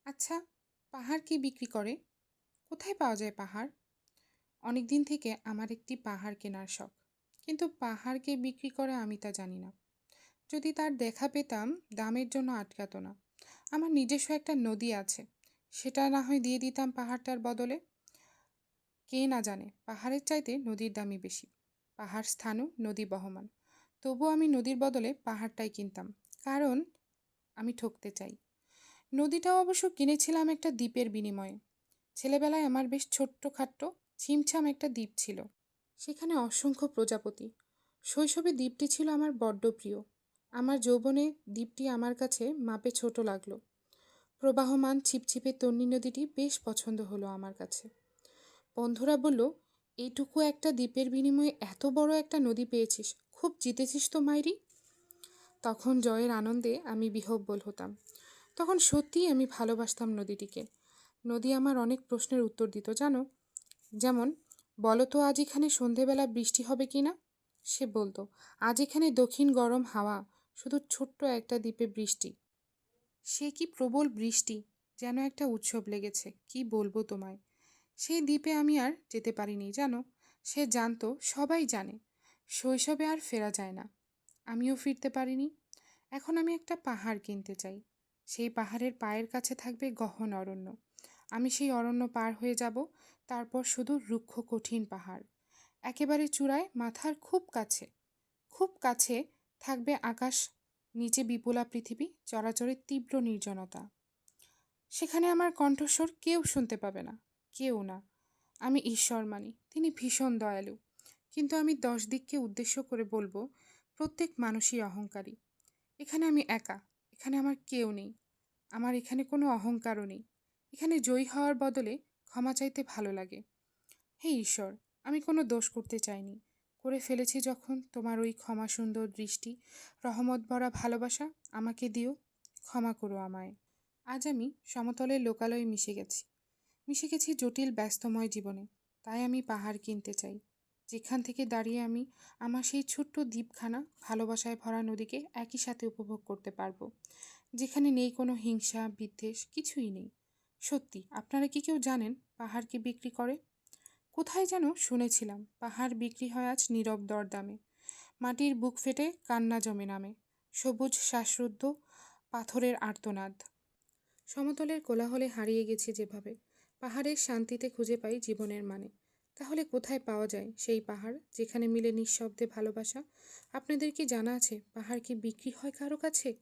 আচ্ছা, পাহাড় কে বিক্রি করে? কোথায় পাওয়া যায় পাহাড়? অনেকদিন থেকে আমার একটি পাহাড় কেনার শখ। কিন্তু পাহাড় কে বিক্রি করে আমি তা জানি না। যদি তার দেখা পেতাম, দামের জন্য আটকাতো না। আমার নিজস্ব একটা নদী আছে। সেটা না হয় দিয়ে দিতাম পাহাড়টার বদলে। কে না জানে, পাহাড়ের চাইতে নদীর দামই বেশি। পাহাড় স্থানও নদী বহমান। তবুও আমি নদীর বদলে পাহাড়টাই কিনতাম। কারণ আমি ঠকতে চাই। নদীটাও অবশ্য কিনেছিলাম একটা দ্বীপের বিনিময়ে। ছেলেবেলায় আমার বেশ ছোট্টখাট্ট ছিমছাম একটা দ্বীপ ছিল। সেখানে অসংখ্য প্রজাপতি। শৈশবে দ্বীপটি ছিল আমার বড্ড প্রিয়। আমার যৌবনে দ্বীপটি আমার কাছে মাপে ছোট লাগলো। প্রবাহমান ছিপছিপে তন্বী নদীটি বেশ পছন্দ হলো আমার কাছে। বন্ধুরা বলল, এইটুকু একটা দ্বীপের বিনিময়ে এত বড় একটা নদী পেয়েছিস, খুব জিতেছিস তো মাইরি। তখন জয়ের আনন্দে আমি বিহ্বল হতাম। তখন সত্যিই আমি ভালোবাসতাম নদীটিকে। নদী আমার অনেক প্রশ্নের উত্তর দিত জানো। যেমন, বলো তো আজ এখানে সন্ধেবেলা বৃষ্টি হবে কি না। সে বলতো, আজ এখানে দক্ষিণ গরম হাওয়া, শুধু ছোট্ট একটা দ্বীপে বৃষ্টি। সে কি প্রবল বৃষ্টি, যেন একটা উৎসব লেগেছে, কি বলবো তোমায়। সেই দ্বীপে আমি আর যেতে পারিনি জানো। সে জানতো, সবাই জানে, শৈশবে আর ফেরা যায় না। আমিও ফিরতে পারিনি। এখন আমি একটা পাহাড় কিনতে চাই। সেই পাহাড়ের পায়ের কাছে থাকবে গহন অরণ্য। আমি সেই অরণ্য পার হয়ে যাব। তারপর শুধু রুক্ষ কঠিন পাহাড়। একেবারে চূড়ায়, মাথার খুব কাছে, খুব কাছে থাকবে আকাশ। নিচে বিপুলা পৃথিবী, চরাচরের তীব্র নির্জনতা। সেখানে আমার কণ্ঠস্বর কেউ শুনতে পাবে না। কেউ না। আমি ঈশ্বর মানি, তিনি ভীষণ দয়ালু। কিন্তু আমি 10 দিককে উদ্দেশ্য করে বলবো, প্রত্যেক মানুষই অহংকারী। এখানে আমি একা। এখানে আমার কেউ নেই। আমার এখানে কোনো অহংকারও নেই। এখানে জয়ী হওয়ার বদলে ক্ষমা চাইতে ভালো লাগে। হে ঈশ্বর, আমি কোনো দোষ করতে চাইনি। করে ফেলেছি যখন, তোমার ওই ক্ষমা সুন্দর দৃষ্টি, রহমত ভরা ভালোবাসা আমাকে দিও। ক্ষমা করো আমায়। আজ আমি সমতলের লোকালয়ে মিশে গেছি। মিশে গেছি জটিল ব্যস্তময় জীবনে। তাই আমি পাহাড় কিনতে চাই। যেখান থেকে দাঁড়িয়ে আমি আমার সেই ছোট্ট দ্বীপখানা, ভালোবাসায় ভরা নদীকে একই সাথে উপভোগ করতে পারবো। যেখানে নেই কোনো হিংসা বিদ্বেষ, কিছুই নেই। সত্যি, আপনারা কি কেউ জানেন পাহাড় কি বিক্রি করে? কোথায় যেন শুনেছিলাম, পাহাড় বিক্রি হয় আজ নীরব দরদামে। মাটির বুক ফেটে কান্না জমে নামে। সবুজ শ্বাসরুদ্ধ পাথরের আর্তনাদ। সমতলের কোলাহলে হারিয়ে গেছি যেভাবে, পাহাড়ের শান্তিতে খুঁজে পাই জীবনের মানে। তাহলে কোথায় পাওয়া যায় সেই পাহাড়, যেখানে মিলে নিঃশব্দে ভালোবাসা? আপনাদের কি জানা আছে পাহাড় কি বিক্রি হয় কারো কাছে?